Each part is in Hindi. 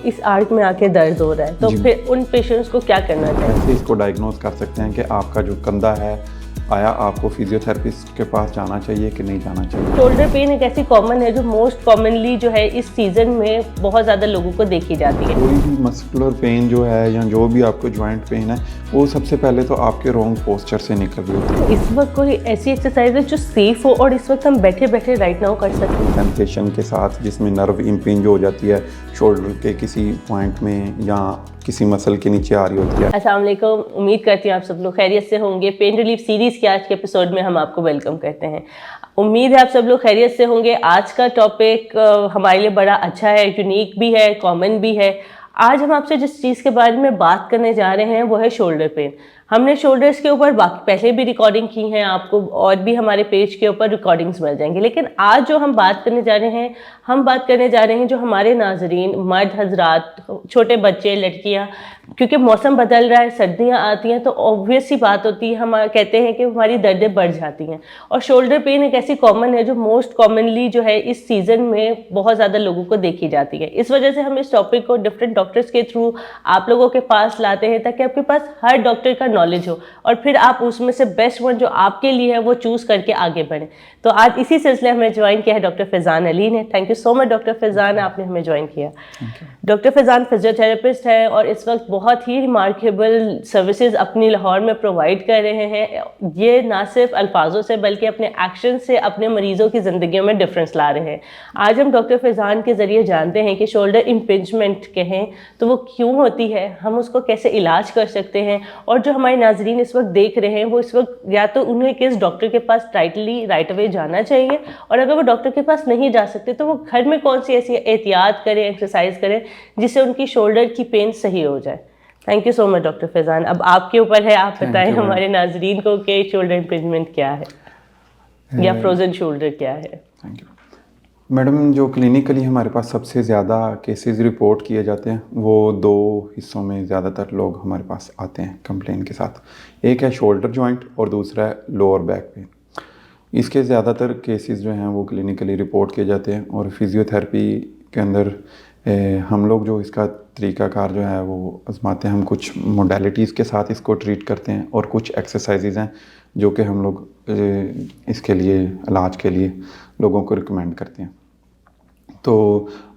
इस आर्क में आके दर्द हो रहा है, तो फिर उन पेशेंट्स को क्या करना चाहिए? कैसे इसको डायग्नोज कर सकते हैं कि आपका जो कंधा है, आया आपको फिजियोथेरेपिस्ट के पास जाना चाहिए कि नहीं जाना चाहिए? शोल्डर पेन एक ऐसी कॉमन है जो मोस्ट कॉमनली जो है इस सीजन में बहुत ज़्यादा लोगों को देखी जाती है। कोई भी मस्कुलर पेन जो है या जो भी आपको जॉइंट पेन है, वो सबसे पहले तो आपके रॉन्ग पोस्चर से निकल रही होती है। इस वक्त कोई ऐसी एक्सरसाइज है जो सेफ हो और इस वक्त हम बैठे बैठे राइट नाउ कर सकते हैं? सेंसेशन के साथ जिसमें नर्व इम्पिंज हो जाती है शोल्डर के किसी पॉइंट में या किसी मसल के नीचे आ रही होती है। अस्सलाम वालेकुम, उम्मीद करती हूँ आप सब लोग खैरियत से होंगे। पेन रिलीफ सीरीज़ के आज के एपिसोड में हम आपको वेलकम करते हैं। उम्मीद है आप सब लोग खैरियत से होंगे। आज का टॉपिक हमारे लिए बड़ा अच्छा है, यूनिक भी है, कॉमन भी है। आज हम आपसे जिस चीज़ के बारे में बात करने जा रहे हैं वो है शोल्डर पेन। हमने शोल्डर्स के ऊपर बाकी पहले भी रिकॉर्डिंग की हैं, आपको और भी हमारे पेज के ऊपर रिकॉर्डिंग्स मिल जाएंगी, लेकिन आज जो हम बात करने जा रहे हैं, हम बात करने जा रहे हैं जो हमारे नाजरीन, मर्द हजरात, छोटे बच्चे, लड़कियां, क्योंकि मौसम बदल रहा है, सर्दियां आती हैं तो ऑब्वियस सी बात होती है, हम कहते हैं कि हमारी दर्दें बढ़ जाती हैं। और शोल्डर पेन एक ऐसी कॉमन है जो मोस्ट कॉमनली जो है इस सीज़न में बहुत ज़्यादा लोगों को देखी जाती है। इस वजह से हम इस टॉपिक को डिफरेंट डॉक्टर्स के थ्रू आप लोगों के पास लाते हैं, ताकि आपके पास हर डॉक्टर का नॉलेज हो और फिर आप उसमें से बेस्ट वन जो आपके लिए है वो चूज़ करके आगे बढ़ें। तो आज इसी सिलसिले हमें ज्वाइन किया है डॉक्टर फैज़ान अली ने। Thank you so much doctor Faizan, आपने हमें ज्वाइन किया। डॉक्टर फैज़ान फिजियोथेरेपिस्ट है और इस वक्त बहुत ही रिमार्केबल सर्विसेज अपनी लाहौर में प्रोवाइड कर रहे हैं। ये ना सिर्फ अल्फाजों से बल्कि अपने एक्शन से अपने मरीजों की ज़िंदगियों में डिफरेंस ला रहे हैं। आज हम डॉक्टर फैज़ान के ज़रिए जानते हैं कि शोल्डर इम्पिंजमेंट कहें तो वो क्यों होती है, हम उसको कैसे इलाज कर सकते हैं, और जो हमारे नाजरीन इस वक्त देख रहे हैं वो इस वक्त या तो उन्हें किस डॉक्टर के पास राइट अवे जाना चाहिए, और अगर वो डॉक्टर के पास नहीं जा सकते तो वो घर में कौन सी ऐसी एहतियात करें, एक्सरसाइज करें जिससे उनकी शोल्डर की पेन सही हो जाए। Thank you so much doctor Faizan. अब आपके ऊपर है, आप बताएं हमारे नाजरीन को कि शोल्डर इम्पिंजमेंट क्या है या फ्रोजन शोल्डर क्या है। Thank you madam. जो क्लिनिकली हमारे पास सबसे ज़्यादा केसेस रिपोर्ट किए जाते हैं वो दो हिस्सों में ज़्यादातर लोग हमारे पास आते हैं कंप्लेन के साथ। एक है शोल्डर जॉइंट और दूसरा है लोअर बैक पेन। इसके ज़्यादातर केसेस जो हैं वो क्लिनिकली रिपोर्ट किए जाते हैं और फिज़ियोथेरेपी के अंदर हम लोग जो इसका तरीक़ाकार जो है वो आजमाते हैं। हम कुछ मोडेलिटीज़ के साथ इसको ट्रीट करते हैं और कुछ एक्सरसाइजेज़ हैं जो कि हम लोग इसके लिए इलाज के लिए लोगों को रिकमेंड करते हैं। तो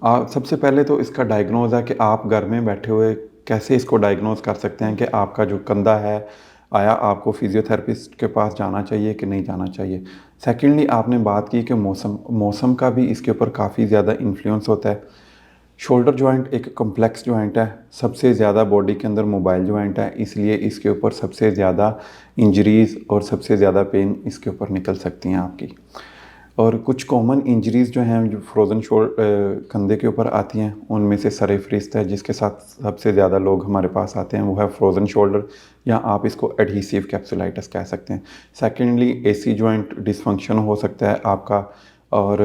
सबसे पहले तो इसका डायग्नोज है कि आप घर में बैठे हुए कैसे इसको डायग्नोज कर सकते हैं कि आपका जो कंधा है, आया आपको फिजियोथेरेपिस्ट के पास जाना चाहिए कि नहीं जाना चाहिए। सेकेंडली आपने बात की कि मौसम का भी इसके ऊपर काफ़ी ज़्यादा इन्फ्लुएंस होता है। शोल्डर जॉइंट एक कॉम्प्लेक्स जॉइंट है, सबसे ज़्यादा बॉडी के अंदर मोबाइल जॉइंट है, इसलिए इसके ऊपर सबसे ज़्यादा इंजरीज़ और सबसे ज़्यादा पेन इसके ऊपर निकल सकती हैं आपकी। और कुछ कॉमन इंजरीज़ जो हैं जो फ्रोज़न कंधे के ऊपर आती हैं, उनमें से सर-ए-फ़हरिस्त है जिसके साथ सबसे ज़्यादा लोग हमारे पास आते हैं, वो है फ्रोज़न शोल्डर या आप इसको एडहीसिव कैप्सुलाइटिस कह सकते हैं। सेकेंडली एसी जॉइंट डिसफंक्शन हो सकता है आपका, और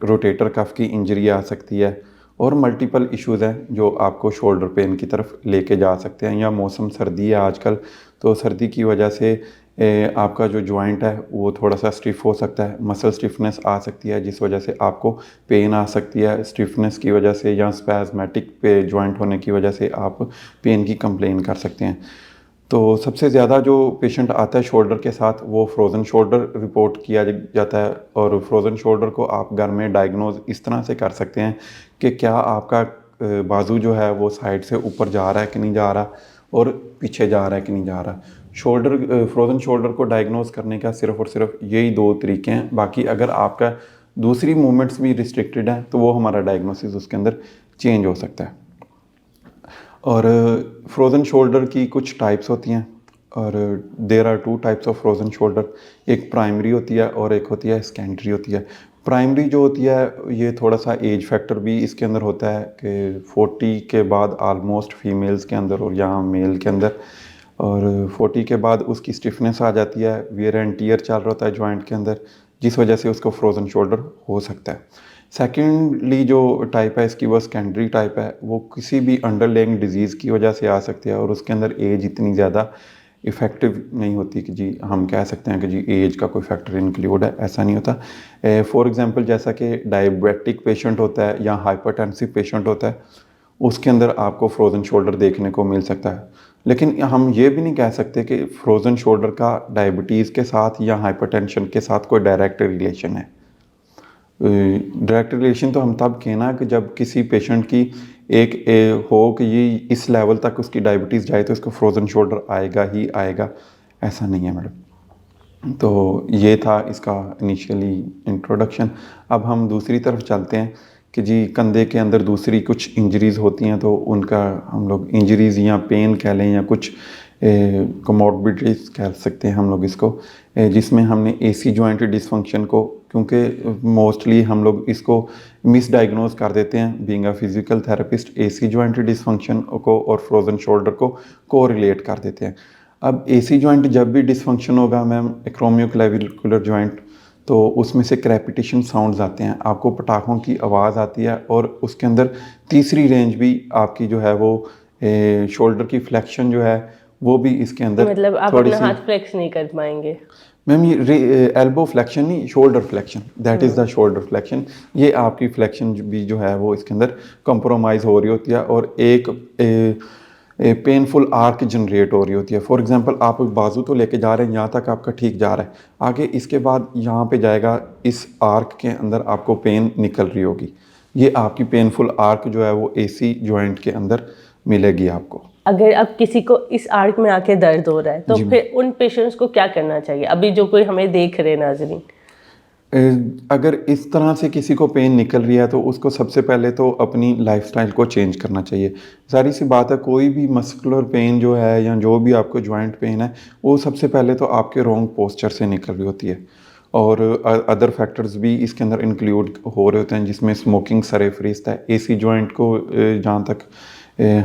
रोटेटर कफ की इंजरी आ सकती है, और मल्टीपल इश्यूज़ हैं जो आपको शोल्डर पेन की तरफ लेके जा सकते हैं। या मौसम सर्दी है आजकल, तो सर्दी की वजह से आपका जो जॉइंट है वो थोड़ा सा स्टिफ हो सकता है, मसल स्टिफनेस आ सकती है जिस वजह से आपको पेन आ सकती है। स्टिफनेस की वजह से या स्पैज़मेटिक पे जॉइंट होने की वजह से आप पेन की कंप्लेन कर सकते हैं। तो सबसे ज़्यादा जो पेशेंट आता है शोल्डर के साथ वो फ्रोज़न शोल्डर रिपोर्ट किया जाता है, और फ्रोज़न शोल्डर को आप घर में डायग्नोज इस तरह से कर सकते हैं कि क्या आपका बाजू जो है वो साइड से ऊपर जा रहा है कि नहीं जा रहा, और पीछे जा रहा है कि नहीं जा रहा। फ्रोज़न शोल्डर को डायग्नोज करने का सिर्फ़ और सिर्फ यही दो तरीके हैं। बाकी अगर आपका दूसरी मूवमेंट्स भी रिस्ट्रिक्टेड हैं तो वो हमारा डायग्नोसिस उसके अंदर चेंज हो सकता है। और फ्रोज़न शोल्डर की कुछ टाइप्स होती हैं, और there are two types of frozen shoulder. एक प्राइमरी होती है और एक होती है सेकेंडरी होती है। प्राइमरी जो होती है ये थोड़ा सा एज फैक्टर भी इसके अंदर होता है कि 40 के बाद आलमोस्ट फीमेल्स के अंदर और यहाँ मेल के अंदर, और 40 के बाद उसकी स्टिफनेस आ जाती है, वियर एंड टियर चल रहा होता है जॉइंट के अंदर, जिस वजह से उसको फ्रोज़न शोल्डर हो सकता है। सेकेंडली जो टाइप है इसकी वो सेकेंडरी टाइप है, वो किसी भी अंडरलाइंग डिजीज़ की वजह से आ सकती है, और उसके अंदर एज इतनी ज़्यादा इफ़ेक्टिव नहीं होती कि जी हम कह सकते हैं कि जी एज का कोई फैक्टर इंक्लूड है, ऐसा नहीं होता। फॉर एग्ज़ाम्पल जैसा कि डायबिटिक पेशेंट होता है या हाइपरटेंसिव पेशेंट होता है, उसके अंदर आपको फ्रोज़न शोल्डर देखने को मिल सकता है। लेकिन हम ये भी नहीं कह सकते कि फ्रोज़न शोल्डर का डायबिटीज़ के साथ या हाइपरटेंशन के साथ कोई डायरेक्ट रिलेशन है। डायरेक्ट रिलेशन तो हम तब कहना कि जब किसी पेशेंट की हो कि ये इस लेवल तक उसकी डायबिटीज़ जाए तो इसको फ्रोज़न शोल्डर आएगा ही आएगा, ऐसा नहीं है मैडम। तो ये था इसका इनिशियली इंट्रोडक्शन। अब हम दूसरी तरफ चलते हैं कि जी कंधे के अंदर दूसरी कुछ इंजरीज़ होती हैं, तो उनका हम लोग इंजरीज़ या पेन कह लें या कुछ कोमॉर्बिडिटीज़ कह सकते हैं हम लोग इसको, जिसमें हमने एसी जॉइंट डिसफंक्शन को, क्योंकि मोस्टली हम लोग इसको मिसडाइग्नोज कर देते हैं being a physical therapist, AC joint dysfunction को और फ्रोज़न शोल्डर को रिलेट कर देते हैं। अब एसी जॉइंट जब भी डिसफंक्शन होगा मैम, एक्रोमियोक्लेविकुलर जॉइंट, तो उसमें से क्रेपिटेशन साउंड्स आते हैं, आपको पटाखों की आवाज़ आती है, और उसके अंदर तीसरी रेंज भी आपकी जो है वो शोल्डर की फ्लेक्शन जो है वो भी इसके अंदर मतलब आप थोड़ी अपना सी। हाथ फ्लेक्स नहीं कर पाएंगे? मैम ये एल्बो फ्लेक्शन नहीं, shoulder flexion, that is the shoulder flexion. ये आपकी फ्लेक्शन भी जो है वो इसके अंदर कंप्रोमाइज़ हो रही होती है और एक पेनफुल आर्क जनरेट हो रही होती है। फॉर एग्जांपल आप बाजू तो लेके जा रहे हैं, यहाँ तक आपका ठीक जा रहा है, आगे इसके बाद यहाँ पे जाएगा, इस आर्क के अंदर आपको पेन निकल रही होगी। ये आपकी पेनफुल आर्क जो है वो एसी जॉइंट के अंदर मिलेगी आपको। अगर अब किसी को इस आर्क में आके दर्द हो रहा है तो जी। फिर उन पेशेंट्स को क्या करना चाहिए, अभी जो कोई हमें देख रहे हैं नाज़रीन? अगर इस तरह से किसी को पेन निकल रही है तो उसको सबसे पहले तो अपनी लाइफस्टाइल को चेंज करना चाहिए। सारी सी बात है, कोई भी मस्कुलर पेन जो है या जो भी आपको जॉइंट पेन है, वो सबसे पहले तो आपके रॉन्ग पोस्चर से निकल रही होती है, और अदर फैक्टर्स भी इसके अंदर इंक्लूड हो रहे होते हैं, जिसमें स्मोकिंग सरफहरिस्त है। एसी जॉइंट को जहाँ तक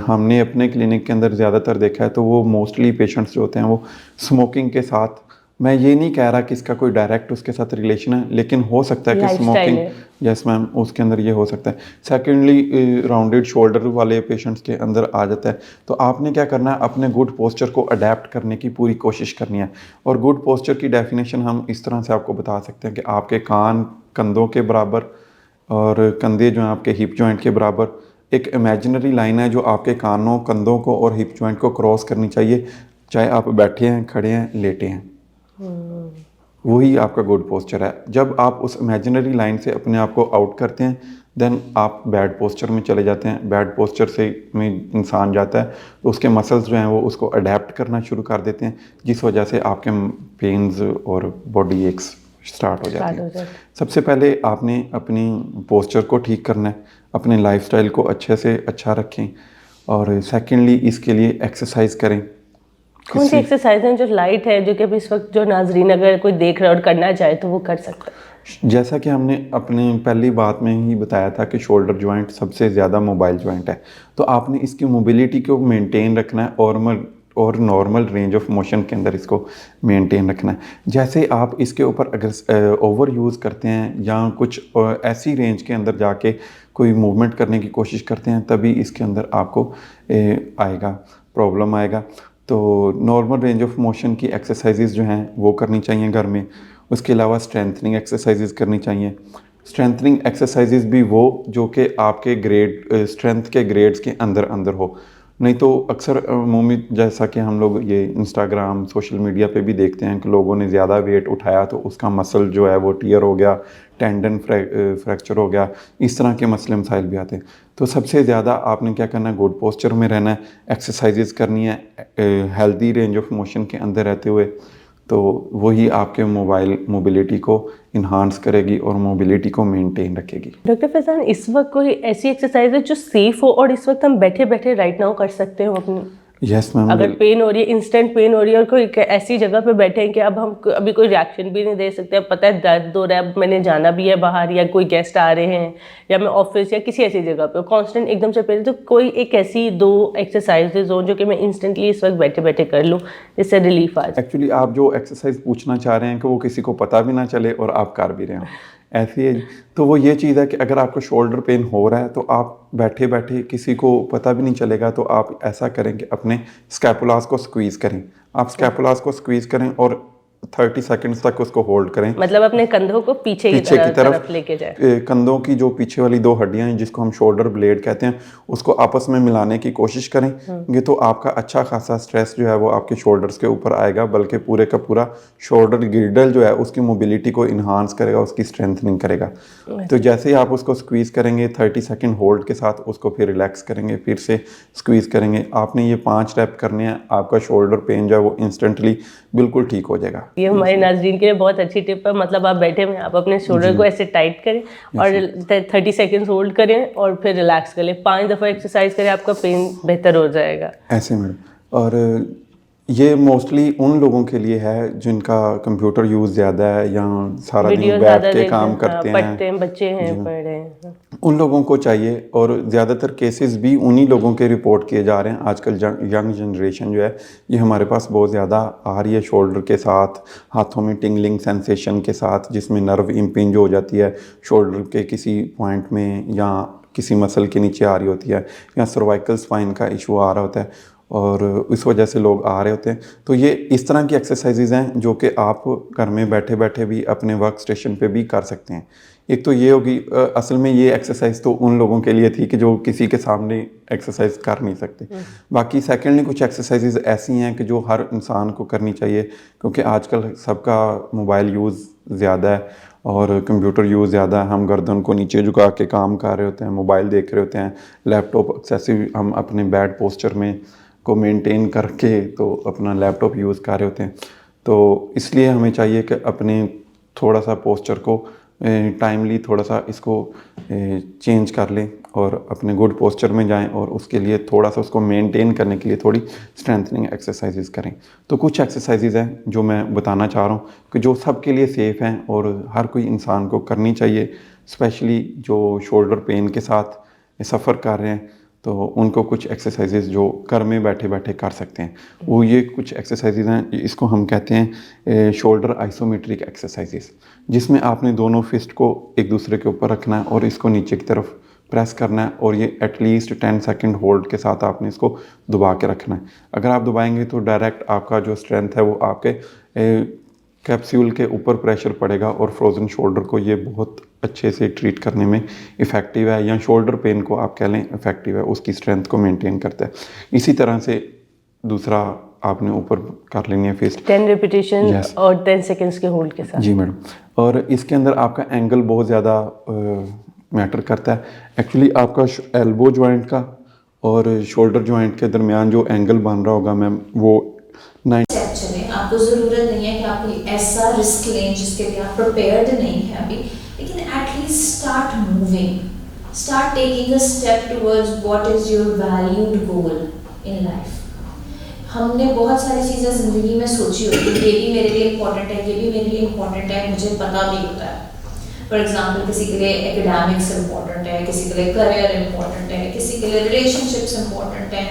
हमने अपने क्लिनिक के अंदर ज़्यादातर देखा है, तो वो मोस्टली पेशेंट्स जो होते हैं वो स्मोकिंग के साथ, मैं ये नहीं कह रहा कि इसका कोई डायरेक्ट उसके साथ रिलेशन है, लेकिन हो सकता है कि Lifestyle स्मोकिंग, है। यस मैम, उसके अंदर ये हो सकता है। सेकेंडली राउंडेड शोल्डर वाले पेशेंट्स के अंदर आ जाता है, तो आपने क्या करना है, अपने गुड पोस्चर को अडेप्ट करने की पूरी कोशिश करनी है। और गुड पोस्चर की डेफिनेशन हम इस तरह से आपको बता सकते हैं कि आपके कान कंधों के बराबर और कंधे जो हैं आपके हिप जॉइंट के बराबर, एक इमेजिनरी लाइन है जो आपके कानों, कंधों को और हिप जॉइंट को क्रॉस करनी चाहिए, चाहे आप बैठे हैं, खड़े हैं, लेटे हैं। वही आपका गुड पोस्चर है। जब आप उस इमेजिनरी लाइन से अपने आप को आउट करते हैं, देन आप बैड पोस्चर में चले जाते हैं। बैड पोस्चर से में इंसान जाता है तो उसके मसल्स जो हैं वो उसको अडेप्ट करना शुरू कर देते हैं, जिस वजह से आपके पेन्स और बॉडी एक्स स्टार्ट हो जाती है। सबसे पहले आपने अपनी पोस्चर को ठीक करना है, अपने लाइफस्टाइल को अच्छे से अच्छा रखें, और सेकेंडली इसके लिए एक्सरसाइज करें। कौन सी एक्सरसाइज है जो लाइट है, जो कि अभी इस वक्त जो नाजरीन अगर कोई देख रहा है और करना चाहे तो वो कर सकता है? जैसा कि हमने अपने पहली बात में ही बताया था कि शोल्डर जॉइंट सबसे ज़्यादा मोबाइल जॉइंट है, तो आपने इसकी मोबिलिटी को मेंटेन रखना है और नॉर्मल रेंज ऑफ मोशन के अंदर इसको मेंटेन रखना है। जैसे आप इसके ऊपर अगर ओवर यूज़ करते हैं या कुछ ऐसी रेंज के अंदर जाके कोई मूवमेंट करने की कोशिश करते हैं, तभी इसके अंदर आपको आएगा प्रॉब्लम आएगा। तो नॉर्मल रेंज ऑफ मोशन की एक्सरसाइजेज जो हैं वो करनी चाहिए घर में। उसके अलावा स्ट्रेंथनिंग एक्सरसाइजेज करनी चाहिए। स्ट्रेंथनिंग एक्सरसाइजेज भी वो जो कि आपके स्ट्रेंथ के ग्रेड्स के अंदर अंदर हो, नहीं तो अक्सर अमूमी जैसा कि हम लोग ये इंस्टाग्राम सोशल मीडिया पे भी देखते हैं कि लोगों ने ज़्यादा वेट उठाया तो उसका मसल जो है वो टीयर हो गया, टेंडन फ्रैक्चर हो गया, इस तरह के मसले मसाइल भी आते हैं। तो सबसे ज़्यादा आपने क्या करना है, गुड पोस्चर में रहना है, एक्सरसाइजेज करनी है हेल्दी रेंज ऑफ मोशन के अंदर रहते हुए, तो वही आपके मोबिलिटी को इन्हांस करेगी और मोबिलिटी को मेंटेन रखेगी। डॉक्टर फैजान, इस वक्त कोई ऐसी एक्सरसाइज है जो सेफ हो और इस वक्त हम बैठे बैठे राइट नाउ कर सकते हो अपनी? Yes ma'am. अगर पेन हो रही है, इंस्टेंट पेन हो रही है और कोई ऐसी जगह पे बैठे हैं कि अब हम अभी कोई रिएक्शन भी नहीं दे सकते, अब पता है दर्द हो रहा है, अब मैंने जाना भी है बाहर या कोई गेस्ट आ रहे हैं या मैं ऑफिस या किसी ऐसी जगह पे कांस्टेंट एकदम से पेन, तो कोई एक ऐसी 2 एक्सरसाइजेज हो जो कि मैं इंस्टेंटली इस वक्त बैठे बैठे कर लूँ जिससे रिलीफ आ जाए? एक्चुअली आप जो एक्सरसाइज पूछना चाह रहे हैं कि वो किसी को पता भी ना चले और आप कर भी रहे हो, ऐसी है। तो वो ये चीज़ है कि अगर आपको शोल्डर पेन हो रहा है तो आप बैठे बैठे, किसी को पता भी नहीं चलेगा, तो आप ऐसा करें कि अपने स्कैपुलास को स्क्वीज़ करें। आप स्कैपुलास को स्क्वीज़ करें और 30 सेकंड्स तक उसको होल्ड करें। मतलब अपने कंधों को पीछे की तरफ लेके जाए। कंधों की जो पीछे वाली 2 हड्डियां हैं जिसको हम शोल्डर ब्लेड कहते हैं उसको आपस में मिलाने की कोशिश करेंगे तो आपका अच्छा खासा स्ट्रेस जो है वो आपके शोल्डर्स के ऊपर आएगा, बल्कि पूरे का पूरा शोल्डर गिर्डल जो है उसकी मोबिलिटी को इन्हांस करेगा, उसकी स्ट्रेंथनिंग करेगा। तो जैसे ही आप उसको स्क्वीज़ करेंगे 30 सेकंड होल्ड के साथ उसको फिर रिलैक्स करेंगे, फिर से स्क्वीज़ करेंगे। आपने ये 5 रैप करने हैं, आपका शोल्डर पेन जो है वो इंस्टेंटली बिल्कुल ठीक हो जाएगा। ये हमारे नाज़रीन के लिए बहुत अच्छी टिप है। मतलब आप बैठे में आप अपने शोल्डर को ऐसे टाइट करें और 30 सेकंड्स होल्ड करें और फिर रिलैक्स कर लें। 5 दफ़ा एक्सरसाइज करें, आपका पेन बेहतर हो जाएगा। ऐसे मैडम। और ये मोस्टली उन लोगों के लिए है जिनका कंप्यूटर यूज़ ज़्यादा है या सारा दिन बैठ के काम करते हैं, पढ़ते हैं, बच्चे हैं, पढ़ रहे हैं, उन लोगों को चाहिए। और ज़्यादातर केसेस भी उन्हीं लोगों के रिपोर्ट किए जा रहे हैं। आजकल यंग जनरेशन जो है ये हमारे पास बहुत ज़्यादा आ रही है शोल्डर के साथ, हाथों में टिंगलिंग सेंसेशन के साथ, जिसमें नर्व इम्पिंज हो जाती है शोल्डर के किसी पॉइंट में या किसी मसल के नीचे आ रही होती है, या सर्वाइकल स्पाइन का इशू आ रहा होता है और इस वजह से लोग आ रहे होते हैं। तो ये इस तरह की एक्सरसाइजेज हैं जो कि आप घर में बैठे बैठे भी अपने वर्क स्टेशन पे भी कर सकते हैं। एक तो ये होगी, असल में ये एक्सरसाइज तो उन लोगों के लिए थी कि जो किसी के सामने एक्सरसाइज कर नहीं सकते। बाकी सेकेंडली कुछ एक्सरसाइजेज ऐसी हैं कि जो हर इंसान को करनी चाहिए, क्योंकि आजकल सबका मोबाइल यूज़ ज़्यादा है और कंप्यूटर यूज़ ज़्यादा है। हम गर्दन को नीचे झुका के काम कर रहे होते हैं, मोबाइल देख रहे होते हैं, लैपटॉप एक्सेसिव हम अपने बैड पोस्चर में को मेंटेन करके तो अपना लैपटॉप यूज़ कर रहे होते हैं। तो इसलिए हमें चाहिए कि अपने थोड़ा सा पोस्चर को टाइमली थोड़ा सा इसको चेंज कर लें और अपने गुड पोस्चर में जाएं, और उसके लिए थोड़ा सा उसको मेंटेन करने के लिए थोड़ी स्ट्रेंथनिंग एक्सरसाइजेज करें। तो कुछ एक्सरसाइजेज हैं जो मैं बताना चाह रहा हूँ कि जो सबके लिए सेफ़ हैं और हर कोई इंसान को करनी चाहिए, स्पेशली जो शोल्डर पेन के साथ सफ़र कर रहे हैं तो उनको कुछ एक्सरसाइजेज जो घर में बैठे बैठे कर सकते हैं। वो ये कुछ एक्सरसाइजेज हैं, इसको हम कहते हैं शोल्डर आइसोमेट्रिक एक्सरसाइजेज, जिसमें आपने दोनों फिस्ट को एक दूसरे के ऊपर रखना है और इसको नीचे की तरफ प्रेस करना है, और ये एटलीस्ट 10 सेकंड होल्ड के साथ आपने इसको दबा के रखना है। अगर आप दबाएंगे तो डायरेक्ट आपका जो स्ट्रेंथ है वो आपके कैप्सूल के ऊपर प्रेशर पड़ेगा और फ्रोज़न शोल्डर को ये बहुत अच्छे से ट्रीट करने में इफ़ेक्टिव है, या शोल्डर पेन को आप कह लें इफ़ेक्टिव है, उसकी स्ट्रेंथ को मेंटेन करता है। इसी तरह से दूसरा आपने ऊपर कर लेनी है फिस्ट 10 रिपीटेशन और 10 सेकंड्स के होल्ड के साथ। जी मैडम। और इसके अंदर आपका एंगल बहुत ज़्यादा मैटर करता है। एक्चुअली आपका एल्बो जॉइंट का और शोल्डर जॉइंट के दरमियान जो एंगल बन रहा होगा मैम वो आपको ज़रूरत नहीं है कि आप कोई ऐसा रिस्क लें जिसके लिए आप प्रिपेयर्ड नहीं है अभी, लेकिन at least start moving, start taking a step towards what is your valued goal in life. हमने बहुत सारी चीज़ें ज़िंदगी में सोची होती है, ये भी मेरे लिए इम्पॉर्टेंट है, ये भी मेरे लिए इम्पॉर्टेंट है, मुझे पता भी होता है। फॉर एग्जाम्पल किसी के लिए एकेडमिक्स इम्पॉर्टेंट है, किसी के लिए करियर इम्पॉर्टेंट है, किसी के लिए रिलेशनशिप्स इम्पॉर्टेंट है,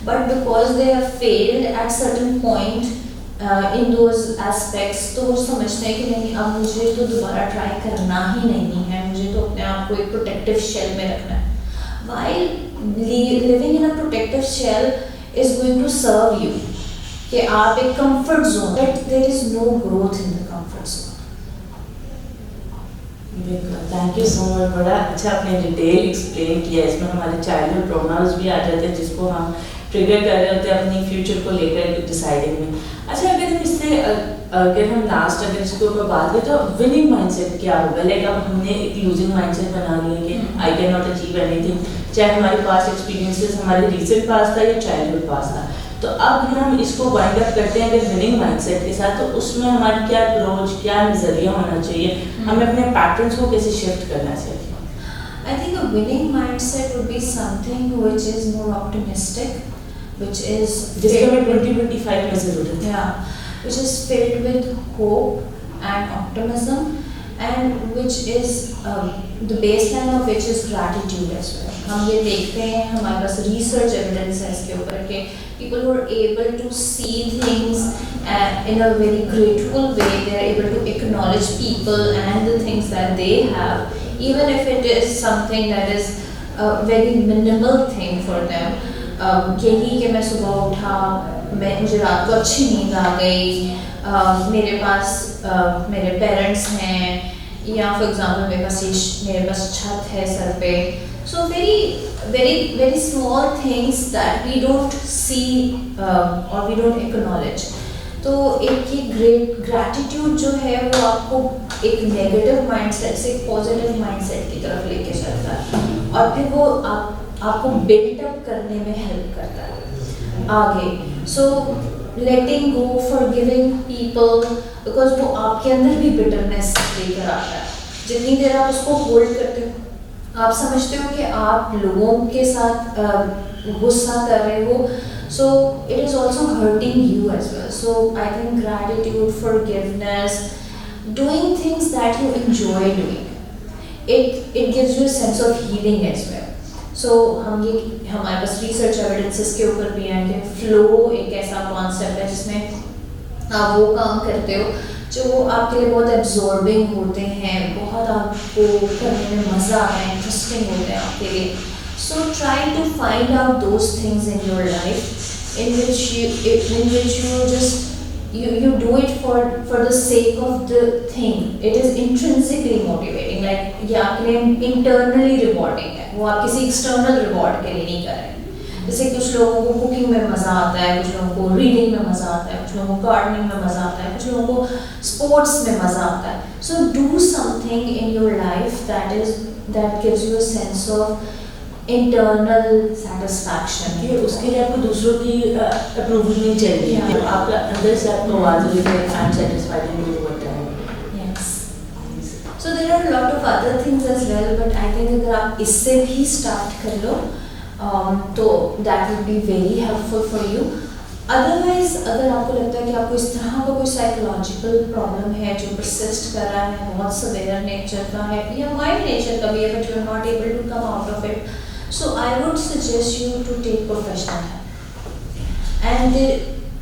but because they have failed at certain point in those aspects, तो वो समझते हैं कि नहीं अब मुझे तो दोबारा ट्राई करना ही नहीं है, मुझे तो अपने आप को एक प्रोटेक्टिव शेल में रखना है। While living in a protective shell is going to serve you कि आप एक comfort zone, but there is no growth in the comfort zone. बिल्कुल, थैंक यू सो मच। बड़ा अच्छा आपने डिटेल एक्सप्लेन किया। इसमें हमारे चाइल्डहुड ट्रॉमास भी आ जाते हैं जिसको हम ट्रिगर कर रहे होते हैं अपनी फ्यूचर को लेकर डिसाइडिंग में। अच्छा, अगर हम लास्ट अगर इसके ऊपर बात करें तो विनिंग माइंडसेट क्या होगा? लाइक अब हमने एक लूजिंग माइंडसेट बना लिया कि I can not achieve anything, चाहे हमारे पास एक्सपीरियंसेस हमारे रिसेंट पास था या चाइल्डहुड पास था। तो अब अगर हम इसको वाइंड अप करते हैं अगर विनिंग माइंडसेट के साथ, तो उसमें हमारी क्या अप्रोच, क्या नज़रिया होना चाहिए, हमें अपने पैटर्न्स को कैसे शिफ्ट करना चाहिए? I think a winning mindset would be something which is more optimistic, which is जिसके हमें 2025 में ज़रूरत है। Yeah, which is filled with hope and optimism, and which is the baseline of which is gratitude as well. हम ये देखते हैं, हमारे पास research evidence है इसके ऊपर कि people who are able to see things in a very grateful way, they are able to acknowledge people and the things that they have, even if it is something that is a very minimal thing for them. यही कि मैं सुबह उठा, मुझे रात को अच्छी नींद आ गई, मेरे पास मेरे पेरेंट्स हैं, या फॉर एग्जांपल मेरे पास छत है सर पे. सो very small things that we don't see or we don't acknowledge. तो एक ये ग्रैटिट्यूड जो है वो आपको एक नेगेटिव माइंडसेट से एक पॉजिटिव माइंडसेट की तरफ लेके चलता है, और फिर वो आपको बिल्ड अप करने में हेल्प करता है आगे. सो लेटिंग गो, फॉरगिविंग पीपल, बिकॉज वो आपके अंदर भी बिटरनेस लेकर आता है. जितनी देर आप उसको होल्ड करते हो, आप समझते हो कि आप लोगों के साथ गुस्सा कर रहे हो, so it is also hurting you as well. So I think gratitude, forgiveness, doing things that you enjoy doing, it gives you a sense of healing as well. So हमारे पास रिसर्च एविडेंसेस के ऊपर भी है कि फ्लो एक ऐसा कॉन्सेप्ट है जिसमें आप वो काम करते हो जो आपके लिए बहुत एब्जॉर्बिंग होते हैं, बहुत आपको करने में मज़ा आता है, इंटरेस्टिंग होते हैं आपके लिए. So try to find out those things in your life in which you just you do it for the sake of the thing. It is intrinsically motivating. Like ये आपके लिए internally rewarding है, वो आप किसी external reward के लिए नहीं कर रहे हैं. जैसे कुछ लोगों को कुकिंग में मज़ा आता है, कुछ लोगों को रीडिंग में मज़ा आता है, कुछ लोगों को गार्डनिंग में मज़ा आता है, कुछ लोगों को स्पोर्ट्स में मज़ा आता है. So do something in your life that gives you a sense of internal satisfaction. कि उसके लिए आपको दूसरों की अप्रूवल नहीं चाहिए. Yeah. आपका अंदर से आपको आवाज़ होती है I am satisfied in what I am. Yes. So there are a lot of other things as well, but I think अगर आप इससे भी start कर लो तो that would be very helpful for you. Otherwise अगर आपको लगता है कि आपको इस तरह का कोई साइकोलॉजिकल प्रॉब्लम है जो परसिस्ट कर रहा है, बहुत सवेयर नेचर का है या माइल्ड नेचर का भी है, but you are not able to come out of it, so I would suggest you to take professional help. And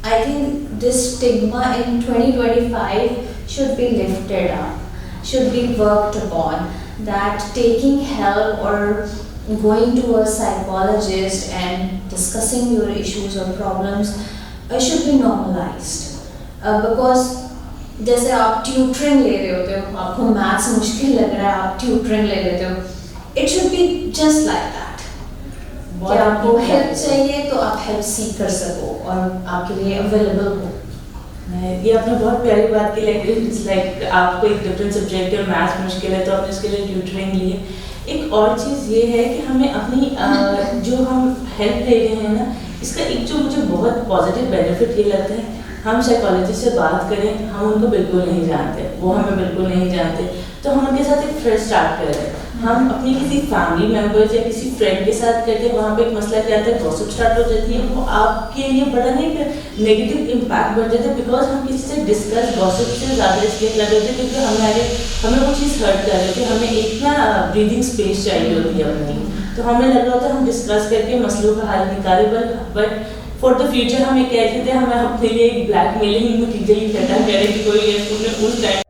I think this stigma in 2025 should be lifted up, should be worked upon, that taking help or going to a psychologist and discussing your issues or problems should be normalized. Because जैसे आप ट्यूटरिंग ले रहे होते हो, आपको मैथ्स मुश्किल लग रहा है, आप ट्यूटरिंग ले लेते हो, it should be just like that. कि आपको हेल्प चाहिए तो आप हेल्प सीख कर सको और आपके लिए अवेलेबल हो. ये आपने बहुत प्यारी बात की. लाइक आपको एक डिफरेंट सब्जेक्ट है और मैथ्स मुश्किल है तो आपने उसके लिए ट्यूटरिंग ली है. एक और चीज़ ये है कि हमें अपनी जो हम हेल्प ले रहे हैं ना, इसका एक जो मुझे बहुत पॉजिटिव बेनिफिट ये लगता है, हम साइकोलॉजिस्ट से बात करें, हम उनको बिल्कुल नहीं जानते, वो हमें बिल्कुल नहीं जानते, तो हम उनके साथ एक फ्रेंड स्टार्ट कर रहे हैं. हम अपनी किसी फैमिली मेम्बर्स या किसी फ्रेंड के साथ करते हैं, वहाँ पे एक मसला क्या आता है, गॉसिप स्टार्ट हो जाती है, वो आपके लिए बड़ा नहीं नेगेटिव इम्पैक्ट बढ़ जाता है. बिकॉज हम किसी से डिस्कस गॉसिप से ज़्यादा इसलिए लग रहे थे क्योंकि हमें वो चीज़ हर्ट कर रही थी, हमें एक ना ब्रीदिंग स्पेस चाहिए होती है अपनी, तो हमें लग रहा होता है हम डिस्कस करके मसलों का हल निकालें. बट फॉर द फ्यूचर हम ये कहते थे हमें अपने लिए एक ब्लैकमेलिंग मटीरियल इकट्ठा करें कि कोई उस टाइम